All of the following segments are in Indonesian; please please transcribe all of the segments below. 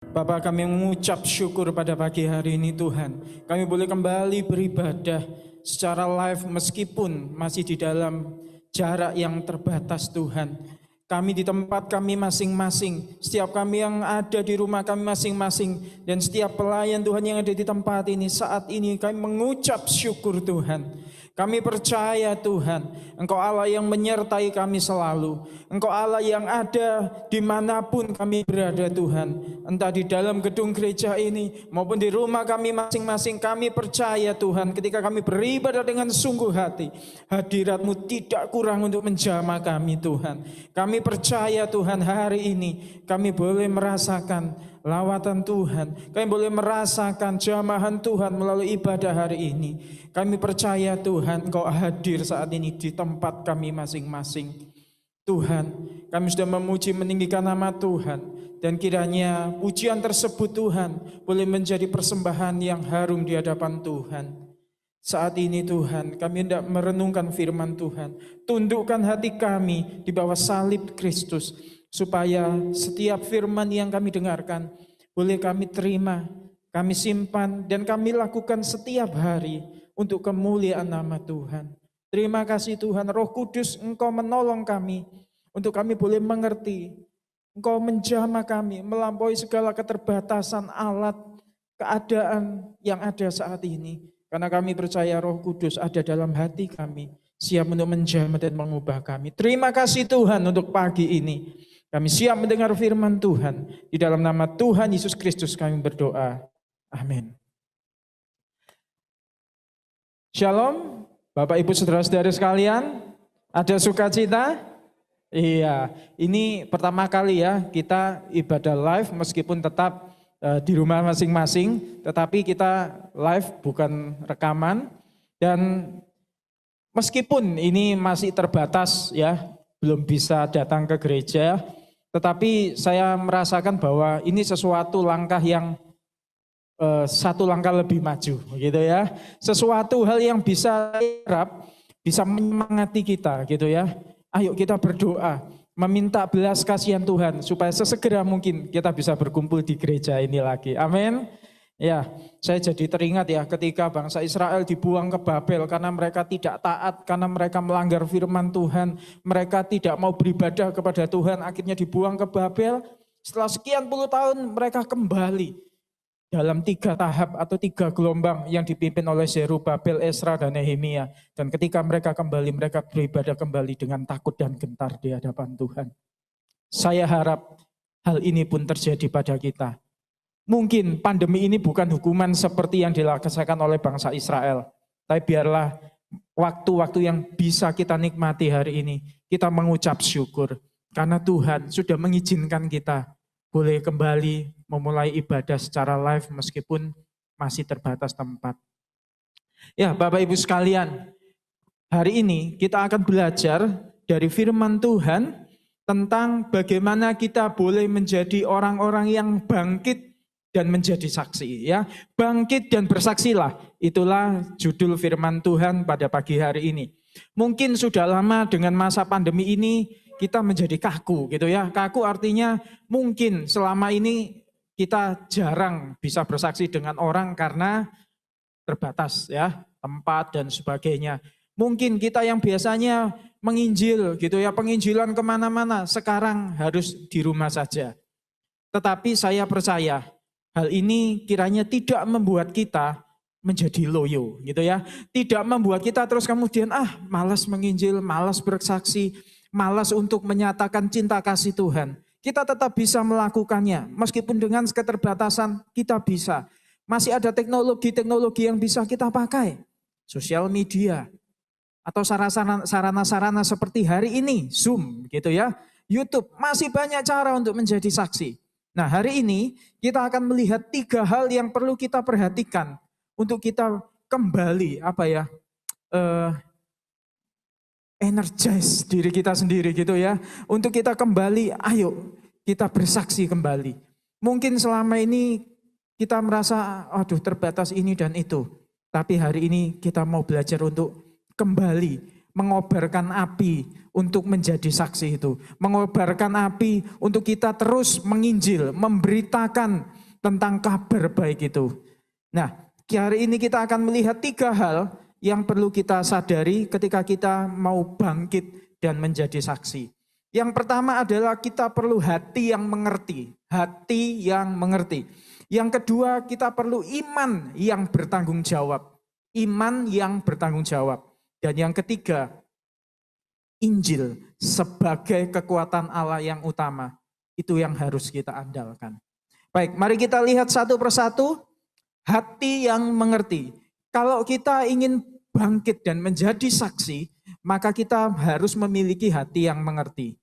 Bapa, kami mengucap syukur pada pagi hari ini Tuhan. Kami boleh kembali beribadah secara live meskipun masih di dalam jarak yang terbatas Tuhan. Kami di tempat kami masing-masing, setiap kami yang ada di rumah kami masing-masing, dan setiap pelayan Tuhan yang ada di tempat ini, saat ini kami mengucap syukur Tuhan. Kami percaya Tuhan, Engkau Allah yang menyertai kami selalu. Engkau Allah yang ada dimanapun kami berada Tuhan. Entah di dalam gedung gereja ini maupun di rumah kami masing-masing, kami percaya Tuhan ketika kami beribadah dengan sungguh hati, hadirat-Mu tidak kurang untuk menjamah kami Tuhan. Kami percaya Tuhan hari ini kami boleh merasakan lawatan Tuhan. Kami boleh merasakan jamahan Tuhan melalui ibadah hari ini. Kami percaya Tuhan Engkau hadir saat ini di tempat kami masing-masing. Tuhan, kami sudah memuji meninggikan nama Tuhan. Dan kiranya pujian tersebut Tuhan boleh menjadi persembahan yang harum di hadapan Tuhan. Saat ini Tuhan, kami hendak merenungkan firman Tuhan. Tundukkan hati kami di bawah salib Kristus, supaya setiap firman yang kami dengarkan boleh kami terima, kami simpan, dan kami lakukan setiap hari untuk kemuliaan nama Tuhan. Terima kasih Tuhan, Roh Kudus Engkau menolong kami, untuk kami boleh mengerti. Engkau menjamah kami melampaui segala keterbatasan alat, keadaan yang ada saat ini. Karena kami percaya Roh Kudus ada dalam hati kami, siap untuk menjamah dan mengubah kami. Terima kasih Tuhan untuk pagi ini. Kami siap mendengar firman Tuhan. Di dalam nama Tuhan Yesus Kristus kami berdoa. Amin. Shalom, Bapak Ibu Saudara-saudara sekalian. Ada sukacita? Iya, ini pertama kali ya kita ibadah live meskipun tetap di rumah masing-masing, tetapi kita live bukan rekaman. Dan meskipun ini masih terbatas ya, belum bisa datang ke gereja, tetapi saya merasakan bahwa ini sesuatu langkah yang satu langkah lebih maju gitu ya. Sesuatu hal yang bisa harap bisa menyemangati kita gitu ya. Ayo kita berdoa, meminta belas kasihan Tuhan supaya sesegera mungkin kita bisa berkumpul di gereja ini lagi. Amin. Ya, saya jadi teringat ya ketika bangsa Israel dibuang ke Babel karena mereka tidak taat, karena mereka melanggar firman Tuhan, mereka tidak mau beribadah kepada Tuhan, akhirnya dibuang ke Babel. Setelah sekian puluh tahun mereka kembali dalam 3 tahap atau 3 gelombang yang dipimpin oleh Zerubabel, Esra, dan Nehemia. Dan ketika mereka kembali, mereka beribadah kembali dengan takut dan gentar di hadapan Tuhan. Saya harap hal ini pun terjadi pada kita. Mungkin pandemi ini bukan hukuman seperti yang dilaksanakan oleh bangsa Israel. Tapi biarlah waktu-waktu yang bisa kita nikmati hari ini, kita mengucap syukur. Karena Tuhan sudah mengizinkan kita boleh kembali memulai ibadah secara live meskipun masih terbatas tempat. Ya, Bapak Ibu sekalian, hari ini kita akan belajar dari firman Tuhan tentang bagaimana kita boleh menjadi orang-orang yang bangkit dan menjadi saksi ya. Bangkit dan bersaksilah, itulah judul firman Tuhan pada pagi hari ini. Mungkin sudah lama dengan masa pandemi ini kita menjadi kaku gitu ya. Kaku artinya mungkin selama ini kita jarang bisa bersaksi dengan orang karena terbatas ya, tempat dan sebagainya. Mungkin kita yang biasanya menginjil gitu ya, penginjilan kemana-mana, sekarang harus di rumah saja. Tetapi saya percaya hal ini kiranya tidak membuat kita menjadi loyo gitu ya. Tidak membuat kita terus kemudian malas menginjil, malas bersaksi, malas untuk menyatakan cinta kasih Tuhan. Kita tetap bisa melakukannya, meskipun dengan keterbatasan kita bisa. Masih ada teknologi-teknologi yang bisa kita pakai. Sosial media, atau sarana-sarana seperti hari ini, Zoom gitu ya. YouTube, masih banyak cara untuk menjadi saksi. Nah hari ini kita akan melihat 3 hal yang perlu kita perhatikan untuk kita kembali energize diri kita sendiri gitu ya. Untuk kita kembali, ayo kita bersaksi kembali. Mungkin selama ini kita merasa, terbatas ini dan itu. Tapi hari ini kita mau belajar untuk kembali mengobarkan api untuk menjadi saksi itu. Mengobarkan api untuk kita terus menginjil, memberitakan tentang kabar baik itu. Nah, hari ini kita akan melihat 3 hal yang perlu kita sadari ketika kita mau bangkit dan menjadi saksi. Yang pertama adalah kita perlu hati yang mengerti. Hati yang mengerti. Yang kedua, kita perlu iman yang bertanggung jawab. Iman yang bertanggung jawab. Dan yang ketiga, Injil sebagai kekuatan Allah yang utama. Itu yang harus kita andalkan. Baik, mari kita lihat satu persatu. Hati yang mengerti. Kalau kita ingin bangkit dan menjadi saksi, maka kita harus memiliki hati yang mengerti.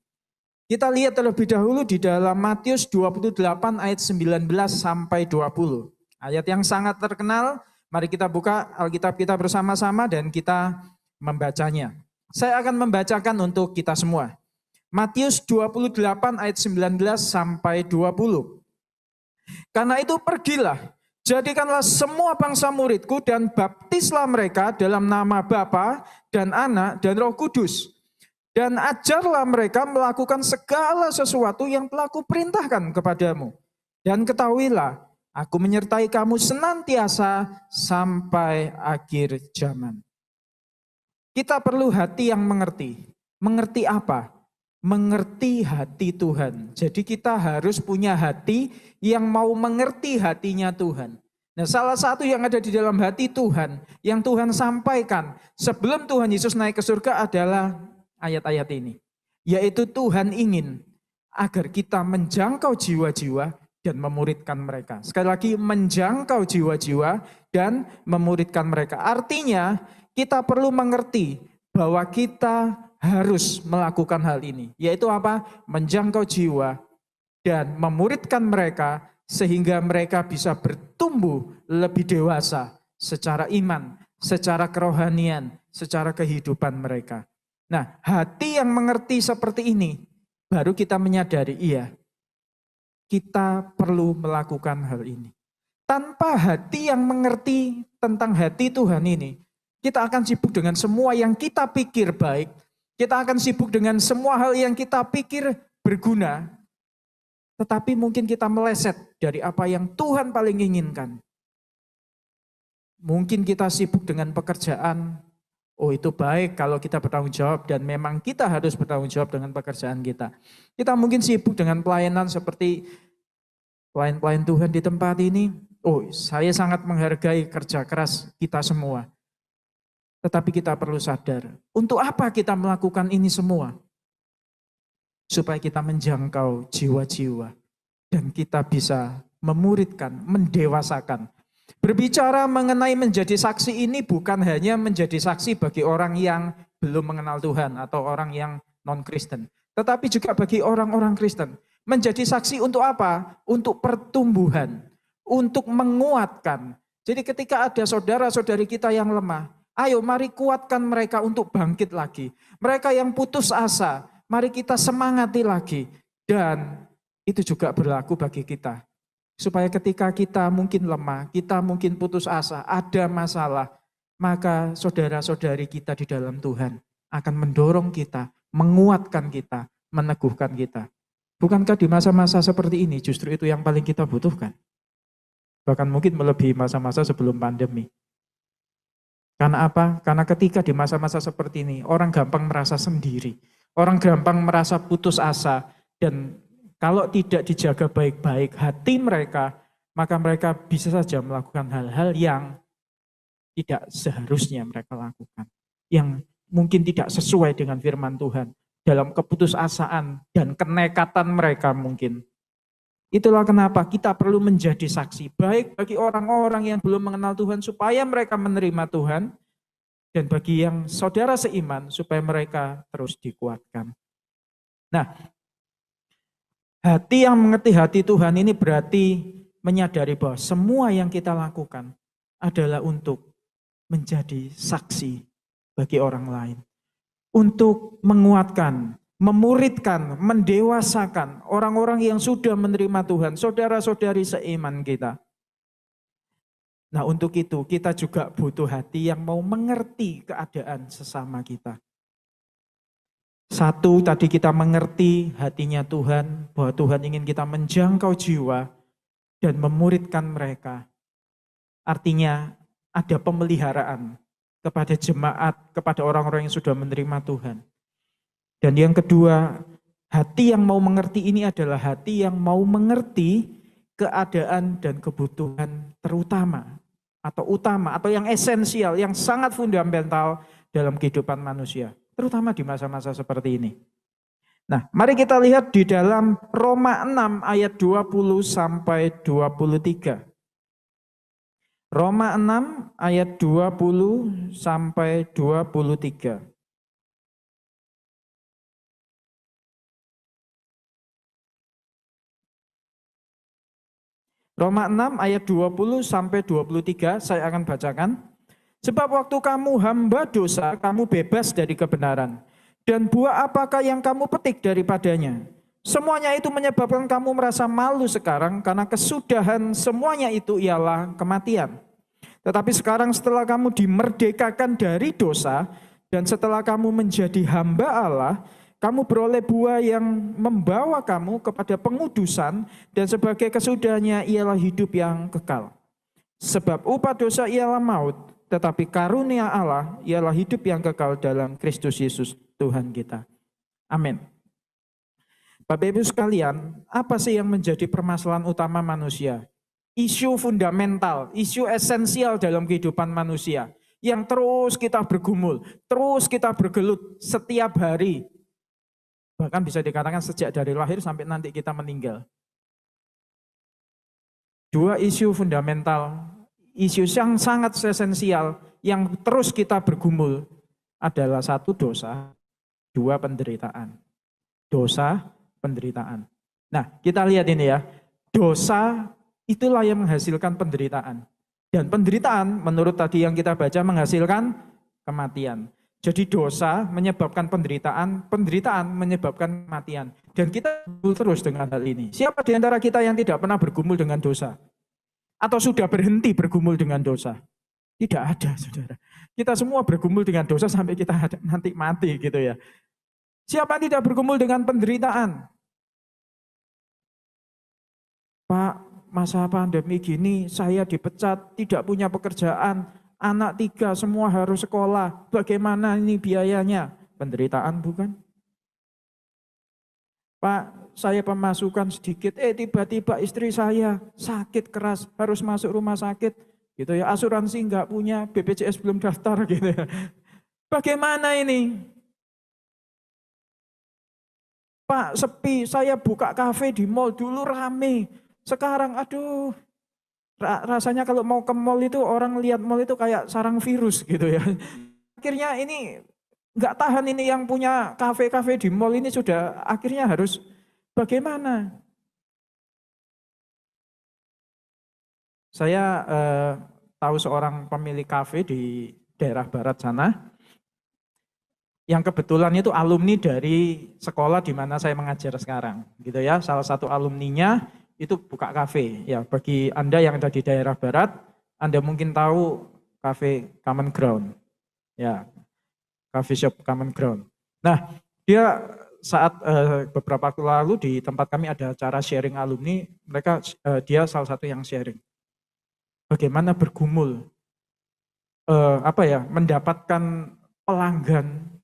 Kita lihat terlebih dahulu di dalam Matius 28 ayat 19 sampai 20. Ayat yang sangat terkenal, mari kita buka Alkitab kita bersama-sama dan kita membacanya. Saya akan membacakan untuk kita semua. Matius 28 ayat 19 sampai 20. Karena itu pergilah, jadikanlah semua bangsa muridku dan baptislah mereka dalam nama Bapa dan Anak dan Roh Kudus. Dan ajarlah mereka melakukan segala sesuatu yang telah kuperintahkan kepadamu. Dan ketahuilah, aku menyertai kamu senantiasa sampai akhir zaman. Kita perlu hati yang mengerti. Mengerti apa? Mengerti hati Tuhan. Jadi kita harus punya hati yang mau mengerti hatinya Tuhan. Nah, salah satu yang ada di dalam hati Tuhan, yang Tuhan sampaikan sebelum Tuhan Yesus naik ke surga adalah ayat-ayat ini. Yaitu Tuhan ingin agar kita menjangkau jiwa-jiwa dan memuridkan mereka. Sekali lagi, menjangkau jiwa-jiwa dan memuridkan mereka. Artinya kita perlu mengerti bahwa kita harus melakukan hal ini. Yaitu apa? Menjangkau jiwa dan memuridkan mereka sehingga mereka bisa bertumbuh lebih dewasa secara iman, secara kerohanian, secara kehidupan mereka. Nah, hati yang mengerti seperti ini, baru kita menyadari, iya, kita perlu melakukan hal ini. Tanpa hati yang mengerti tentang hati Tuhan ini, kita akan sibuk dengan semua yang kita pikir baik, kita akan sibuk dengan semua hal yang kita pikir berguna, tetapi mungkin kita meleset dari apa yang Tuhan paling inginkan. Mungkin kita sibuk dengan pekerjaan. Oh, itu baik kalau kita bertanggung jawab dan memang kita harus bertanggung jawab dengan pekerjaan kita. Kita mungkin sibuk dengan pelayanan seperti pelayan-pelayan Tuhan di tempat ini. Oh, saya sangat menghargai kerja keras kita semua. Tetapi kita perlu sadar, untuk apa kita melakukan ini semua? Supaya kita menjangkau jiwa-jiwa dan kita bisa memuridkan, mendewasakan. Berbicara mengenai menjadi saksi ini bukan hanya menjadi saksi bagi orang yang belum mengenal Tuhan atau orang yang non-Kristen. Tetapi juga bagi orang-orang Kristen. Menjadi saksi untuk apa? Untuk pertumbuhan, untuk menguatkan. Jadi ketika ada saudara-saudari kita yang lemah, ayo mari kuatkan mereka untuk bangkit lagi. Mereka yang putus asa, mari kita semangati lagi. Dan itu juga berlaku bagi kita. Supaya ketika kita mungkin lemah, kita mungkin putus asa, ada masalah, maka saudara-saudari kita di dalam Tuhan akan mendorong kita, menguatkan kita, meneguhkan kita. Bukankah di masa-masa seperti ini justru itu yang paling kita butuhkan? Bahkan mungkin melebihi masa-masa sebelum pandemi. Karena apa? Karena ketika di masa-masa seperti ini, orang gampang merasa sendiri. Orang gampang merasa putus asa dan kalau tidak dijaga baik-baik hati mereka, maka mereka bisa saja melakukan hal-hal yang tidak seharusnya mereka lakukan. Yang mungkin tidak sesuai dengan firman Tuhan. Dalam keputusasaan dan kenekatan mereka mungkin. Itulah kenapa kita perlu menjadi saksi. Baik bagi orang-orang yang belum mengenal Tuhan supaya mereka menerima Tuhan. Dan bagi yang saudara seiman supaya mereka terus dikuatkan. Nah, hati yang mengerti hati Tuhan ini berarti menyadari bahwa semua yang kita lakukan adalah untuk menjadi saksi bagi orang lain. Untuk menguatkan, memuridkan, mendewasakan orang-orang yang sudah menerima Tuhan, saudara-saudari seiman kita. Nah, untuk itu kita juga butuh hati yang mau mengerti keadaan sesama kita. Satu, tadi kita mengerti hatinya Tuhan, bahwa Tuhan ingin kita menjangkau jiwa dan memuridkan mereka. Artinya ada pemeliharaan kepada jemaat, kepada orang-orang yang sudah menerima Tuhan. Dan yang kedua, hati yang mau mengerti ini adalah hati yang mau mengerti keadaan dan kebutuhan terutama atau yang esensial, yang sangat fundamental dalam kehidupan manusia, terutama di masa-masa seperti ini. Nah, mari kita lihat di dalam Roma 6 ayat 20 sampai 23. Roma 6 ayat 20 sampai 23. Roma 6 ayat 20 sampai 23 saya akan bacakan. Sebab waktu kamu hamba dosa, kamu bebas dari kebenaran. Dan buah apakah yang kamu petik daripadanya? Semuanya itu menyebabkan kamu merasa malu sekarang karena kesudahan semuanya itu ialah kematian. Tetapi sekarang setelah kamu dimerdekakan dari dosa dan setelah kamu menjadi hamba Allah, kamu beroleh buah yang membawa kamu kepada pengudusan dan sebagai kesudahannya ialah hidup yang kekal. Sebab upah dosa ialah maut, tetapi karunia Allah ialah hidup yang kekal dalam Kristus Yesus Tuhan kita. Amin. Bapak Ibu sekalian, apa sih yang menjadi permasalahan utama manusia? Isu fundamental, isu esensial dalam kehidupan manusia. Yang terus kita bergumul, terus kita bergelut setiap hari. Bahkan bisa dikatakan sejak dari lahir sampai nanti kita meninggal. Dua isu fundamental, isu yang sangat esensial, yang terus kita bergumul adalah satu dosa, dua penderitaan. Dosa, penderitaan. Nah, kita lihat ini ya. Dosa itulah yang menghasilkan penderitaan. Dan penderitaan menurut tadi yang kita baca menghasilkan kematian. Jadi dosa menyebabkan penderitaan, penderitaan menyebabkan kematian. Dan kita bergumul terus dengan hal ini. Siapa di antara kita yang tidak pernah bergumul dengan dosa? Atau sudah berhenti bergumul dengan dosa? Tidak ada, saudara. Kita semua bergumul dengan dosa sampai kita nanti mati gitu ya. Siapa yang tidak bergumul dengan penderitaan? Pak, masa pandemi gini saya dipecat, tidak punya pekerjaan, anak 3 semua harus sekolah, bagaimana ini biayanya? Penderitaan bukan? Pak, saya pemasukan sedikit, tiba-tiba istri saya sakit keras, harus masuk rumah sakit, gitu ya. Asuransi enggak punya, BPJS belum daftar gitu ya. Bagaimana ini? Pak, sepi, saya buka kafe di mall dulu rame. Sekarang aduh, rasanya kalau mau ke mall itu orang lihat mall itu kayak sarang virus gitu ya. Akhirnya ini nggak tahan ini yang punya kafe-kafe di mall ini sudah akhirnya harus bagaimana? Saya tahu seorang pemilik kafe di daerah barat sana. Yang kebetulan itu alumni dari sekolah di mana saya mengajar sekarang, gitu ya. Salah satu alumninya itu buka kafe. Ya, bagi Anda yang ada di daerah barat, Anda mungkin tahu kafe Common Ground. Ya, coffee shop Common Ground. Nah, dia saat beberapa waktu lalu di tempat kami ada acara sharing alumni, dia salah satu yang sharing. Bagaimana bergumul mendapatkan pelanggan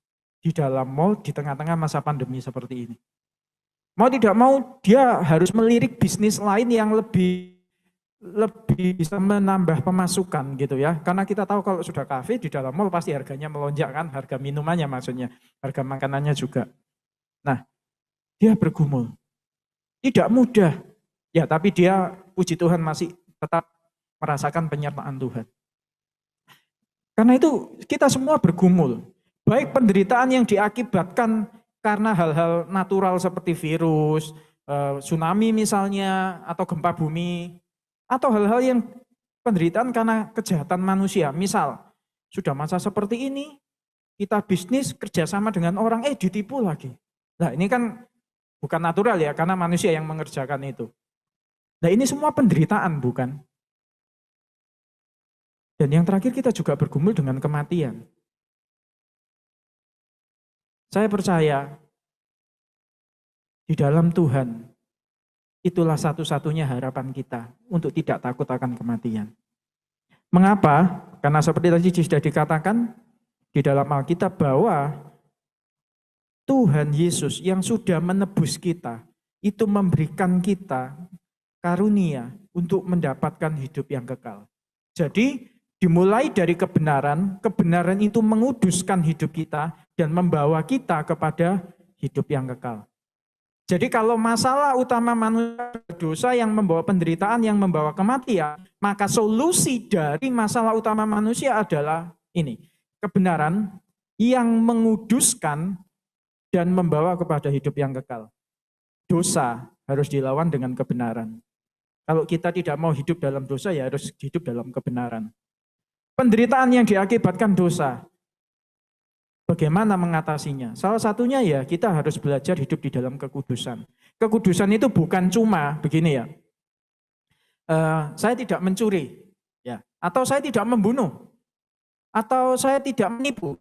di dalam mall di tengah-tengah masa pandemi seperti ini. Mau tidak mau dia harus melirik bisnis lain yang lebih bisa menambah pemasukan gitu ya. Karena kita tahu kalau sudah kafe di dalam mall pasti harganya melonjak kan, harga minumannya maksudnya, harga makanannya juga. Nah, dia bergumul. Tidak mudah. Ya, tapi dia puji Tuhan masih tetap merasakan penyertaan Tuhan. Karena itu kita semua bergumul. Baik penderitaan yang diakibatkan karena hal-hal natural seperti virus, tsunami misalnya, atau gempa bumi, atau hal-hal yang penderitaan karena kejahatan manusia. Misal, sudah masa seperti ini, kita bisnis kerjasama dengan orang, ditipu lagi. Nah ini kan bukan natural ya, karena manusia yang mengerjakan itu. Nah ini semua penderitaan bukan? Dan yang terakhir kita juga bergumul dengan kematian. Saya percaya di dalam Tuhan, itulah satu-satunya harapan kita untuk tidak takut akan kematian. Mengapa? Karena seperti tadi sudah dikatakan di dalam Alkitab bahwa Tuhan Yesus yang sudah menebus kita, itu memberikan kita karunia untuk mendapatkan hidup yang kekal. Jadi dimulai dari kebenaran, kebenaran itu menguduskan hidup kita dan membawa kita kepada hidup yang kekal. Jadi kalau masalah utama manusia dosa yang membawa penderitaan, yang membawa kematian, maka solusi dari masalah utama manusia adalah ini, kebenaran yang menguduskan dan membawa kepada hidup yang kekal. Dosa harus dilawan dengan kebenaran. Kalau kita tidak mau hidup dalam dosa, ya harus hidup dalam kebenaran. Penderitaan yang diakibatkan dosa, bagaimana mengatasinya? Salah satunya ya kita harus belajar hidup di dalam kekudusan. Kekudusan itu bukan cuma begini ya, saya tidak mencuri, ya, atau saya tidak membunuh, atau saya tidak menipu.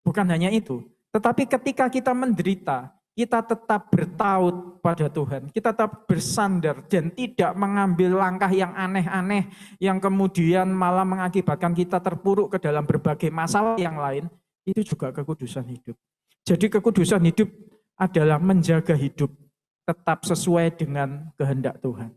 Bukan hanya itu, tetapi ketika kita menderita, kita tetap bertaut pada Tuhan, kita tetap bersandar dan tidak mengambil langkah yang aneh-aneh yang kemudian malah mengakibatkan kita terpuruk ke dalam berbagai masalah yang lain, itu juga kekudusan hidup. Jadi kekudusan hidup adalah menjaga hidup tetap sesuai dengan kehendak Tuhan.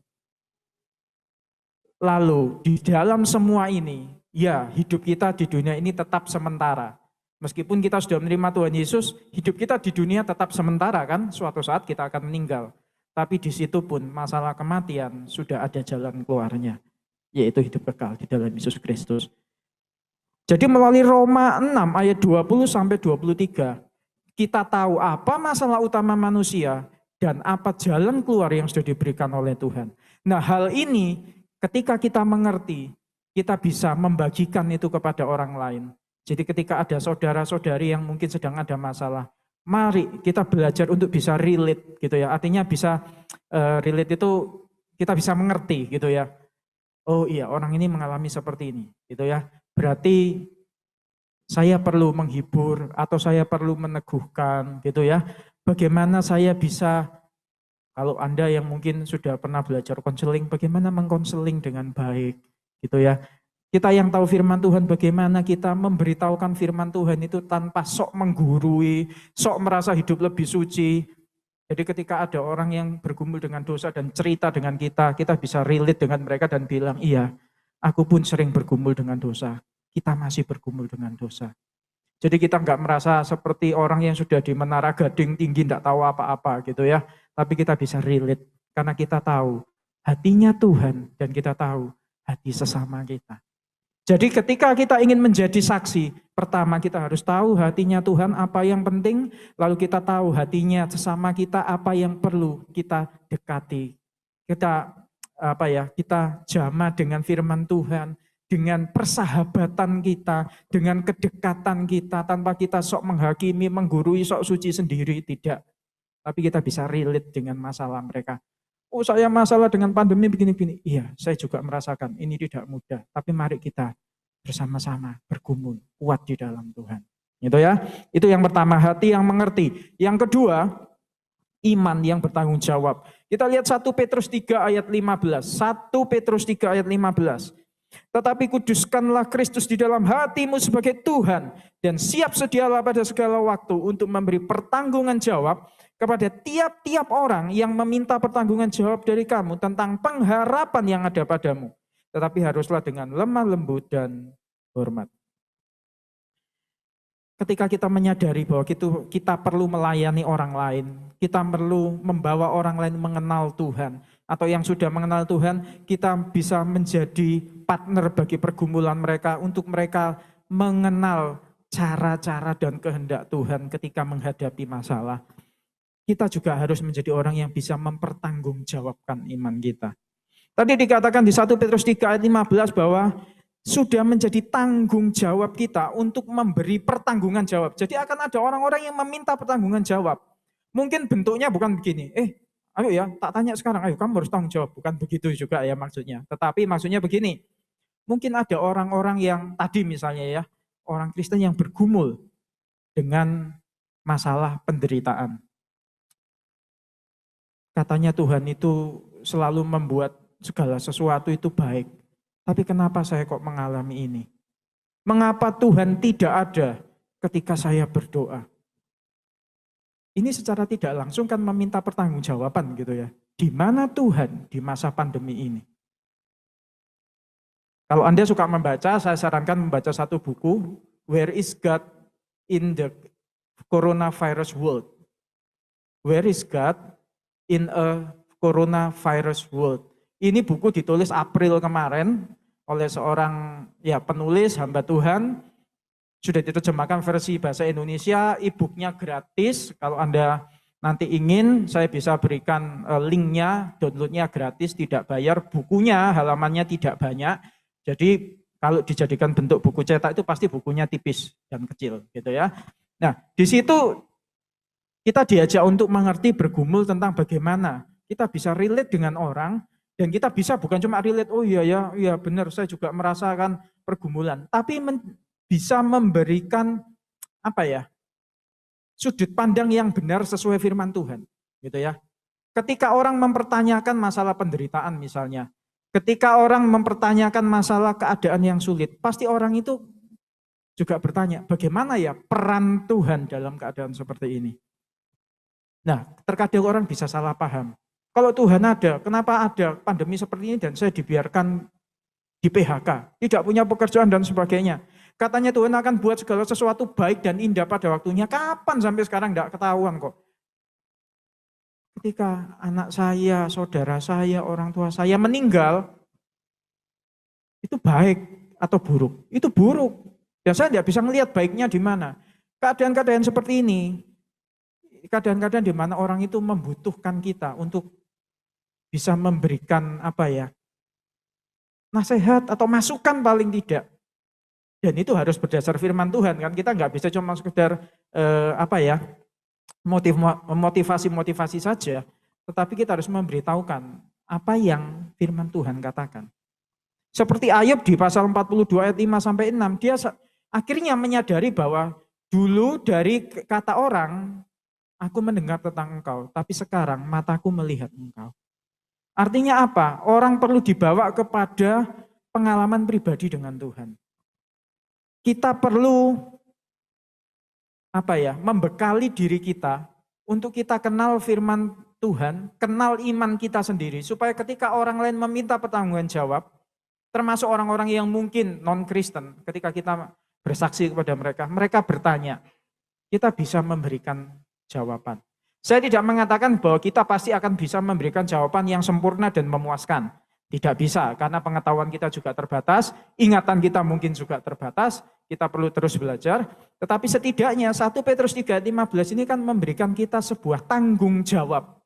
Lalu di dalam semua ini, ya hidup kita di dunia ini tetap sementara. Meskipun kita sudah menerima Tuhan Yesus, hidup kita di dunia tetap sementara kan, suatu saat kita akan meninggal. Tapi di situ pun masalah kematian sudah ada jalan keluarnya, yaitu hidup kekal di dalam Yesus Kristus. Jadi melalui Roma 6 ayat 20 sampai 23, kita tahu apa masalah utama manusia dan apa jalan keluar yang sudah diberikan oleh Tuhan. Nah, hal ini ketika kita mengerti, kita bisa membagikan itu kepada orang lain. Jadi ketika ada saudara-saudari yang mungkin sedang ada masalah, mari kita belajar untuk bisa relate gitu ya. Artinya bisa relate itu kita bisa mengerti gitu ya. Oh iya, orang ini mengalami seperti ini gitu ya. Berarti saya perlu menghibur atau saya perlu meneguhkan gitu ya. Bagaimana saya bisa, kalau Anda yang mungkin sudah pernah belajar konseling, bagaimana mengkonseling dengan baik gitu ya. Kita yang tahu firman Tuhan, bagaimana kita memberitahukan firman Tuhan itu tanpa sok menggurui, sok merasa hidup lebih suci. Jadi ketika ada orang yang bergumul dengan dosa dan cerita dengan kita bisa relate dengan mereka dan bilang, iya, aku pun sering bergumul dengan dosa. Kita masih bergumul dengan dosa. Jadi kita nggak merasa seperti orang yang sudah di menara gading tinggi, nggak tahu apa-apa gitu ya. Tapi kita bisa relate, karena kita tahu hatinya Tuhan dan kita tahu hati sesama kita. Jadi ketika kita ingin menjadi saksi, pertama kita harus tahu hatinya Tuhan apa yang penting, lalu kita tahu hatinya sesama kita apa yang perlu kita dekati. Kita jamah dengan firman Tuhan, dengan persahabatan kita, dengan kedekatan kita, tanpa kita sok menghakimi, menggurui, sok suci sendiri, tidak. Tapi kita bisa relate dengan masalah mereka. Oh, saya masalah dengan pandemi begini-begini. Iya, saya juga merasakan ini tidak mudah. Tapi mari kita bersama-sama bergumul, kuat di dalam Tuhan. Gitu ya. Itu yang pertama, hati yang mengerti. Yang kedua, iman yang bertanggung jawab. Kita lihat 1 Petrus 3 ayat 15. 1 Petrus 3 ayat 15. Tetapi kuduskanlah Kristus di dalam hatimu sebagai Tuhan dan siap sedialah pada segala waktu untuk memberi pertanggungan jawab kepada tiap-tiap orang yang meminta pertanggungan jawab dari kamu tentang pengharapan yang ada padamu. Tetapi haruslah dengan lemah lembut dan hormat. Ketika kita menyadari bahwa kita perlu melayani orang lain, kita perlu membawa orang lain mengenal Tuhan, atau yang sudah mengenal Tuhan, kita bisa menjadi partner bagi pergumulan mereka untuk mereka mengenal cara-cara dan kehendak Tuhan ketika menghadapi masalah. Kita juga harus menjadi orang yang bisa mempertanggungjawabkan iman kita. Tadi dikatakan di 1 Petrus 3 ayat 15 bahwa sudah menjadi tanggung jawab kita untuk memberi pertanggungan jawab. Jadi akan ada orang-orang yang meminta pertanggungan jawab. Mungkin bentuknya bukan begini, ayo ya tak tanya sekarang, ayo kamu harus tanggung jawab. Bukan begitu juga ya maksudnya. Tetapi maksudnya begini, mungkin ada orang-orang yang tadi misalnya ya, orang Kristen yang bergumul dengan masalah penderitaan. Katanya Tuhan itu selalu membuat segala sesuatu itu baik. Tapi kenapa saya kok mengalami ini? Mengapa Tuhan tidak ada ketika saya berdoa? Ini secara tidak langsung kan meminta pertanggungjawaban gitu ya. Di mana Tuhan di masa pandemi ini? Kalau Anda suka membaca, saya sarankan membaca satu buku, Where is God in the Coronavirus World? Where is God in a Coronavirus World? Ini buku ditulis April kemarin oleh seorang penulis hamba Tuhan. Sudah diterjemahkan versi bahasa Indonesia, e-booknya gratis. Kalau Anda nanti ingin, saya bisa berikan linknya, downloadnya gratis, tidak bayar. Bukunya halamannya tidak banyak. Jadi kalau dijadikan bentuk buku cetak itu pasti bukunya tipis dan kecil, gitu ya. Nah, di situ kita diajak untuk mengerti, bergumul tentang bagaimana kita bisa relate dengan orang, dan kita bisa bukan cuma relate, oh iya benar, saya juga merasakan pergumulan, tapi bisa memberikan sudut pandang yang benar sesuai firman Tuhan, gitu ya. Ketika orang mempertanyakan masalah penderitaan misalnya, ketika orang mempertanyakan masalah keadaan yang sulit, pasti orang itu juga bertanya, bagaimana ya peran Tuhan dalam keadaan seperti ini? Nah, terkadang orang bisa salah paham. Kalau Tuhan ada, kenapa ada pandemi seperti ini dan saya dibiarkan di PHK, tidak punya pekerjaan dan sebagainya. Katanya Tuhan akan buat segala sesuatu baik dan indah pada waktunya. Kapan sampai sekarang tidak ketahuan kok. Ketika anak saya, saudara saya, orang tua saya meninggal, itu baik atau buruk? Itu buruk. Dan saya tidak bisa melihat baiknya di mana. Keadaan-keadaan seperti ini, kadang-kadang di mana orang itu membutuhkan kita untuk bisa memberikan nasihat atau masukan paling tidak. Dan itu harus berdasar firman Tuhan kan. Kita nggak bisa cuma sekedar motivasi saja, tetapi kita harus memberitahukan apa yang firman Tuhan katakan. Seperti Ayub di pasal 42 ayat 5 sampai 6, dia akhirnya menyadari bahwa dulu dari kata orang, aku mendengar tentang engkau, tapi sekarang mataku melihat engkau. Artinya apa? Orang perlu dibawa kepada pengalaman pribadi dengan Tuhan. Kita perlu membekali diri kita untuk kita kenal firman Tuhan, kenal iman kita sendiri, supaya ketika orang lain meminta pertanggungjawab, termasuk orang-orang yang mungkin non-Kristen, ketika kita bersaksi kepada mereka, mereka bertanya, kita bisa memberikan jawaban. Saya tidak mengatakan bahwa kita pasti akan bisa memberikan jawaban yang sempurna dan memuaskan. Tidak bisa, karena pengetahuan kita juga terbatas, ingatan kita mungkin juga terbatas, kita perlu terus belajar. Tetapi setidaknya 1 Petrus 3:15 ini kan memberikan kita sebuah tanggung jawab.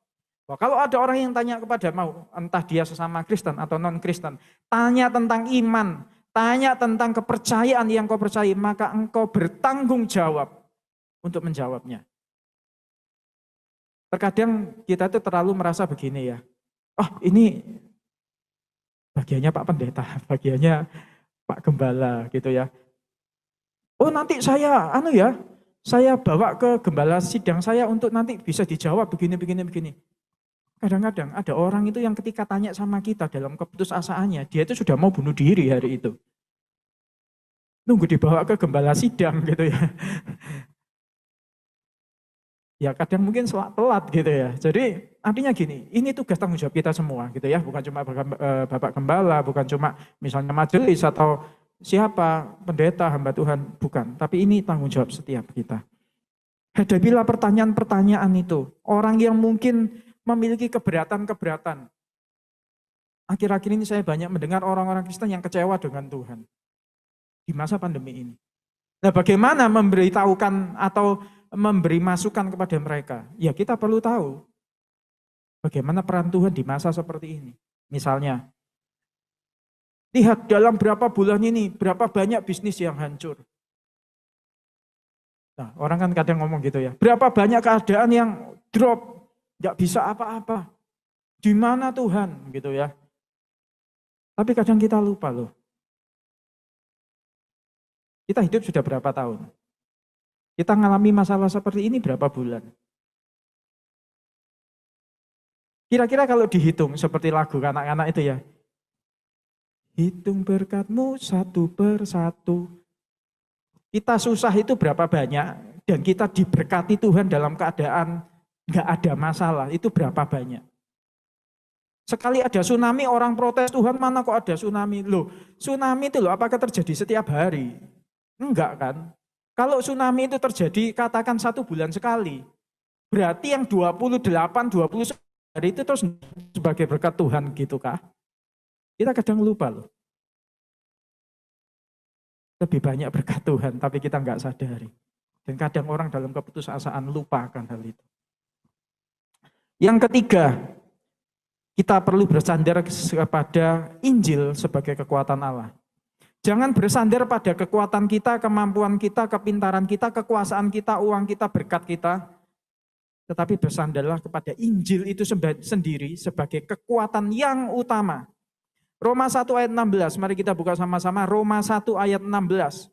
Bahwa kalau ada orang yang tanya kepada entah dia sesama Kristen atau non-Kristen, tanya tentang iman, tanya tentang kepercayaan yang kau percaya, maka engkau bertanggung jawab untuk menjawabnya. Terkadang kita itu terlalu merasa begini ya, ini bagiannya Pak Pendeta, bagiannya Pak Gembala gitu ya. Nanti saya saya bawa ke gembala sidang saya untuk nanti bisa dijawab begini. Kadang-kadang ada orang itu yang ketika tanya sama kita dalam keputusasaannya, dia itu sudah mau bunuh diri hari itu. Nunggu dibawa ke gembala sidang gitu ya. Ya kadang mungkin telat gitu ya. Jadi artinya gini, ini tugas tanggung jawab kita semua gitu ya. Bukan cuma Bapak Gembala, bukan cuma misalnya majelis atau siapa, pendeta, hamba Tuhan, bukan. Tapi ini tanggung jawab setiap kita. Hadapilah pertanyaan-pertanyaan itu. Orang yang mungkin memiliki keberatan. Akhir-akhir ini saya banyak mendengar orang-orang Kristen yang kecewa dengan Tuhan. Di masa pandemi ini. Nah bagaimana memberitahukan atau memberi masukan kepada mereka? Ya kita perlu tahu bagaimana peran Tuhan di masa seperti ini. Misalnya, lihat dalam berapa bulan ini, berapa banyak bisnis yang hancur. Nah, orang kan kadang ngomong gitu ya, berapa banyak keadaan yang drop, gak bisa apa-apa. Di mana Tuhan gitu ya. Tapi kadang kita lupa loh. Kita hidup sudah berapa tahun? Kita ngalami masalah seperti ini berapa bulan? Kira-kira kalau dihitung seperti lagu anak-anak itu ya. Hitung berkatmu satu persatu. Kita susah itu berapa banyak dan kita diberkati Tuhan dalam keadaan nggak ada masalah. Itu berapa banyak? Sekali ada tsunami orang protes, Tuhan mana kok ada tsunami? Loh, tsunami itu loh apakah terjadi setiap hari? Enggak kan? Kalau tsunami itu terjadi katakan 1 bulan sekali, berarti yang 28, 29 hari itu terus sebagai berkat Tuhan gitu kah? Kita kadang lupa loh. Lebih banyak berkat Tuhan, tapi kita nggak sadari. Dan kadang orang dalam keputusasaan lupakan hal itu. Yang ketiga, kita perlu bersandar kepada Injil sebagai kekuatan Allah. Jangan bersandar pada kekuatan kita, kemampuan kita, kepintaran kita, kekuasaan kita, uang kita, berkat kita. Tetapi bersandarlah kepada Injil itu sendiri sebagai kekuatan yang utama. Roma 1 ayat 16, mari kita buka sama-sama. Roma 1 ayat 16.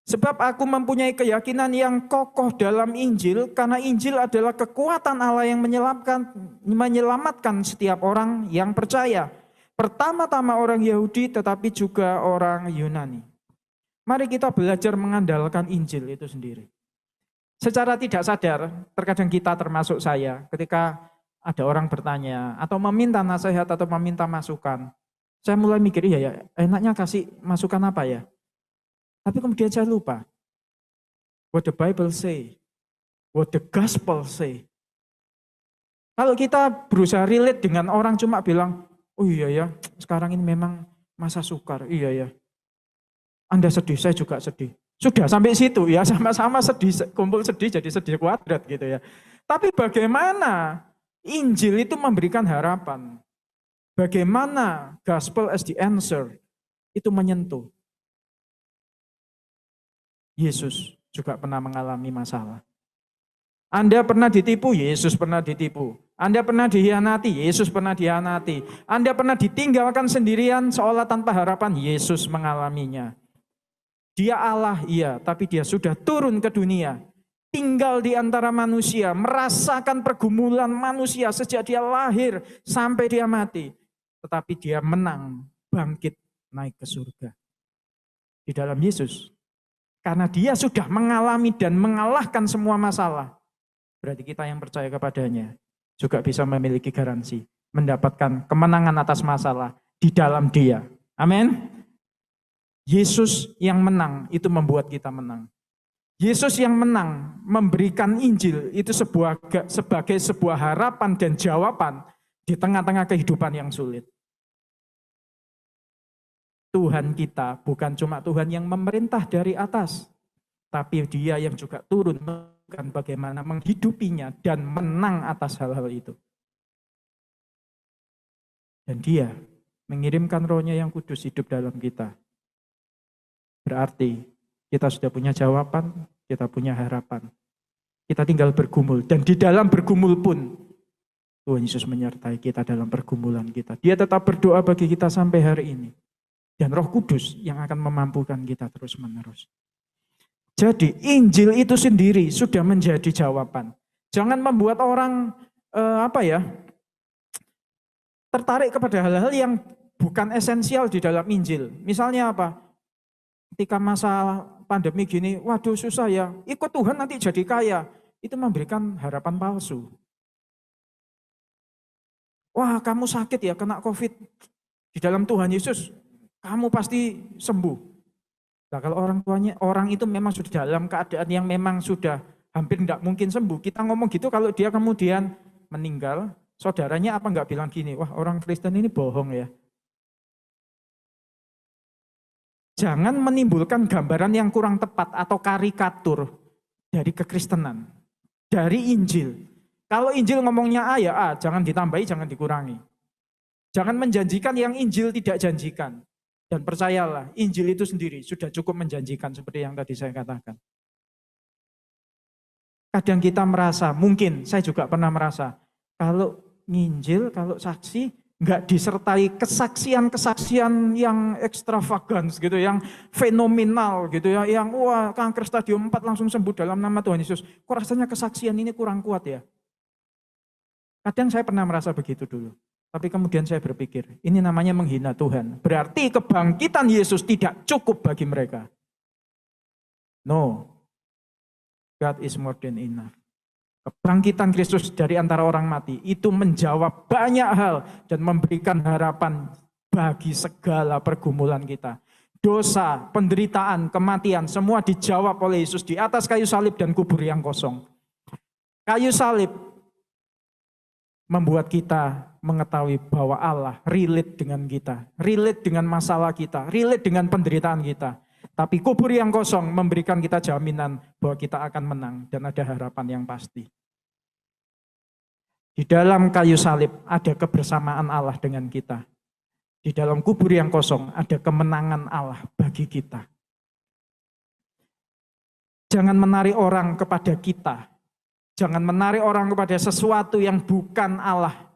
Sebab aku mempunyai keyakinan yang kokoh dalam Injil, karena Injil adalah kekuatan Allah yang menyelamatkan setiap orang yang percaya. Pertama-tama orang Yahudi, tetapi juga orang Yunani. Mari kita belajar mengandalkan Injil itu sendiri. Secara tidak sadar, terkadang kita termasuk saya, ketika ada orang bertanya, atau meminta nasihat, atau meminta masukan, saya mulai mikir, ya enaknya kasih masukan apa ya? Tapi kemudian saya lupa. What the Bible say, what the gospel say. Kalau kita berusaha relate dengan orang cuma bilang, oh iya ya, sekarang ini memang masa sukar. Iya ya. Anda sedih, saya juga sedih. Sudah sampai situ ya, sama-sama sedih, kumpul sedih jadi sedih kuadrat gitu ya. Tapi bagaimana Injil itu memberikan harapan? Bagaimana gospel as the answer itu menyentuh? Yesus juga pernah mengalami masalah. Anda pernah ditipu, Yesus pernah ditipu. Anda pernah dihianati, Yesus pernah dihianati. Anda pernah ditinggalkan sendirian seolah tanpa harapan, Yesus mengalaminya. Dia Allah, iya, tapi dia sudah turun ke dunia. Tinggal di antara manusia, merasakan pergumulan manusia sejak dia lahir sampai dia mati. Tetapi dia menang, bangkit, naik ke surga. Di dalam Yesus. Karena dia sudah mengalami dan mengalahkan semua masalah. Berarti kita yang percaya kepadanya juga bisa memiliki garansi. Mendapatkan kemenangan atas masalah di dalam dia. Amin. Yesus yang menang itu membuat kita menang. Yesus yang menang memberikan Injil itu sebagai sebuah harapan dan jawaban di tengah-tengah kehidupan yang sulit. Tuhan kita bukan cuma Tuhan yang memerintah dari atas, tapi dia yang juga turun bagaimana menghidupinya dan menang atas hal-hal itu. Dan dia mengirimkan Roh-Nya yang kudus hidup dalam kita. Berarti kita sudah punya jawaban, kita punya harapan. Kita tinggal bergumul. Dan di dalam bergumul pun, Tuhan Yesus menyertai kita dalam pergumulan kita. Dia tetap berdoa bagi kita sampai hari ini. Dan Roh Kudus yang akan memampukan kita terus-menerus. Jadi Injil itu sendiri sudah menjadi jawaban. Jangan membuat orang tertarik kepada hal-hal yang bukan esensial di dalam Injil. Misalnya apa? Ketika masa pandemi gini, waduh susah ya, ikut Tuhan nanti jadi kaya. Itu memberikan harapan palsu. Wah kamu sakit ya, kena COVID. Di dalam Tuhan Yesus, kamu pasti sembuh. Nah, kalau orang itu memang sudah dalam keadaan yang memang sudah hampir tidak mungkin sembuh. Kita ngomong gitu kalau dia kemudian meninggal, saudaranya apa enggak bilang gini, wah orang Kristen ini bohong ya. Jangan menimbulkan gambaran yang kurang tepat atau karikatur dari kekristenan, dari Injil. Kalau Injil ngomongnya A ya A, jangan ditambahi, jangan dikurangi. Jangan menjanjikan yang Injil tidak janjikan. Dan percayalah, Injil itu sendiri sudah cukup menjanjikan seperti yang tadi saya katakan. Kadang kita merasa, mungkin saya juga pernah merasa, kalau nginjil, kalau saksi, nggak disertai kesaksian-kesaksian yang ekstravagans gitu, yang fenomenal gitu ya, yang wah kanker stadium 4 langsung sembuh dalam nama Tuhan Yesus. Kok rasanya kesaksian ini kurang kuat ya? Kadang saya pernah merasa begitu dulu. Tapi kemudian saya berpikir, ini namanya menghina Tuhan. Berarti kebangkitan Yesus tidak cukup bagi mereka. No, God is more than enough. Kebangkitan Kristus dari antara orang mati itu menjawab banyak hal dan memberikan harapan bagi segala pergumulan kita. Dosa, penderitaan, kematian, semua dijawab oleh Yesus di atas kayu salib dan kubur yang kosong. Kayu salib membuat kita mengetahui bahwa Allah relate dengan kita, relate dengan masalah kita, relate dengan penderitaan kita. Tapi kubur yang kosong memberikan kita jaminan bahwa kita akan menang dan ada harapan yang pasti. Di dalam kayu salib ada kebersamaan Allah dengan kita. Di dalam kubur yang kosong ada kemenangan Allah bagi kita. Jangan menarik orang kepada kita. Jangan menarik orang kepada sesuatu yang bukan Allah.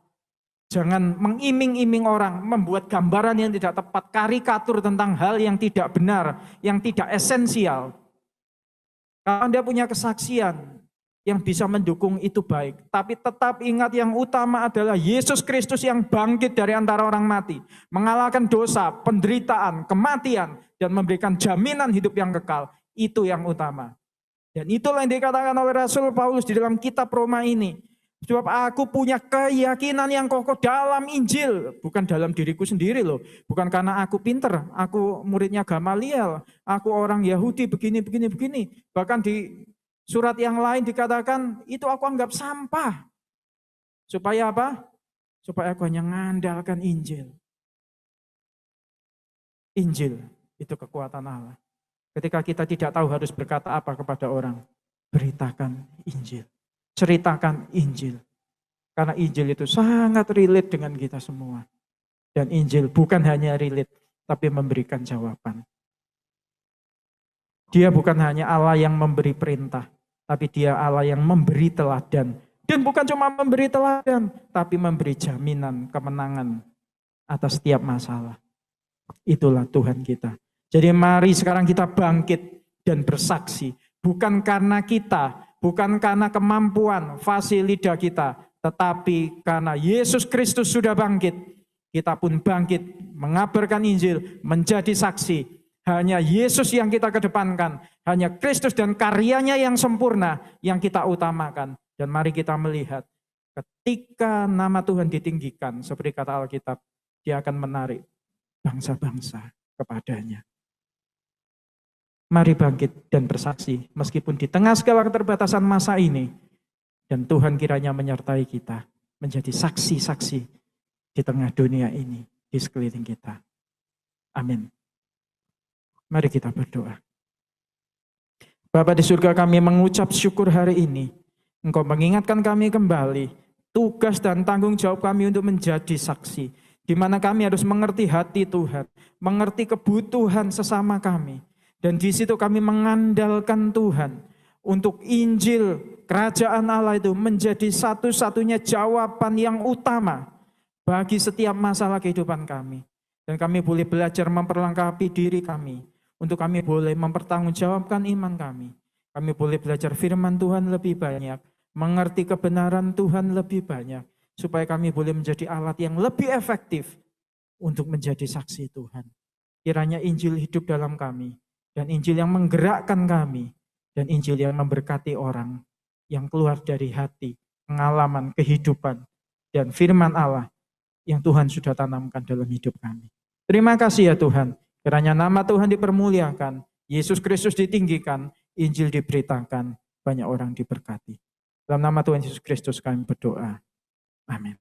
Jangan mengiming-iming orang, membuat gambaran yang tidak tepat, karikatur tentang hal yang tidak benar, yang tidak esensial. Kalau Anda punya kesaksian yang bisa mendukung itu baik, tapi tetap ingat yang utama adalah Yesus Kristus yang bangkit dari antara orang mati, mengalahkan dosa, penderitaan, kematian, dan memberikan jaminan hidup yang kekal. Itu yang utama. Dan itulah yang dikatakan oleh Rasul Paulus di dalam kitab Roma ini. Sebab aku punya keyakinan yang kokoh dalam Injil. Bukan dalam diriku sendiri loh. Bukan karena aku pinter, aku muridnya Gamaliel, aku orang Yahudi begini. Bahkan di surat yang lain dikatakan, itu aku anggap sampah. Supaya apa? Supaya aku hanya mengandalkan Injil. Injil itu kekuatan Allah. Ketika kita tidak tahu harus berkata apa kepada orang, beritakan Injil. Ceritakan Injil. Karena Injil itu sangat relate dengan kita semua. Dan Injil bukan hanya relate, tapi memberikan jawaban. Dia bukan hanya Allah yang memberi perintah, tapi dia Allah yang memberi teladan. Dan bukan cuma memberi teladan, tapi memberi jaminan kemenangan atas setiap masalah. Itulah Tuhan kita. Jadi mari sekarang kita bangkit dan bersaksi. Bukan karena kita, bukan karena kemampuan, fasilitas kita, tetapi karena Yesus Kristus sudah bangkit, kita pun bangkit mengabarkan Injil, menjadi saksi. Hanya Yesus yang kita kedepankan, hanya Kristus dan karyanya yang sempurna yang kita utamakan. Dan mari kita melihat, ketika nama Tuhan ditinggikan, seperti kata Alkitab, dia akan menarik bangsa-bangsa kepadanya. Mari bangkit dan bersaksi, meskipun di tengah segala keterbatasan masa ini, dan Tuhan kiranya menyertai kita, menjadi saksi-saksi di tengah dunia ini, di sekeliling kita. Amin. Mari kita berdoa. Bapa di surga, kami mengucap syukur hari ini. Engkau mengingatkan kami kembali, tugas dan tanggung jawab kami untuk menjadi saksi. Di mana kami harus mengerti hati Tuhan, mengerti kebutuhan sesama kami. Dan di situ kami mengandalkan Tuhan untuk Injil Kerajaan Allah itu menjadi satu-satunya jawaban yang utama bagi setiap masalah kehidupan kami. Dan kami boleh belajar memperlengkapi diri kami, untuk kami boleh mempertanggungjawabkan iman kami. Kami boleh belajar firman Tuhan lebih banyak, mengerti kebenaran Tuhan lebih banyak, supaya kami boleh menjadi alat yang lebih efektif untuk menjadi saksi Tuhan. Kiranya Injil hidup dalam kami, dan Injil yang menggerakkan kami, dan Injil yang memberkati orang yang keluar dari hati, pengalaman, kehidupan, dan firman Allah yang Tuhan sudah tanamkan dalam hidup kami. Terima kasih ya Tuhan, kiranya nama Tuhan dipermuliakan, Yesus Kristus ditinggikan, Injil diberitakan, banyak orang diberkati. Dalam nama Tuhan Yesus Kristus kami berdoa. Amin.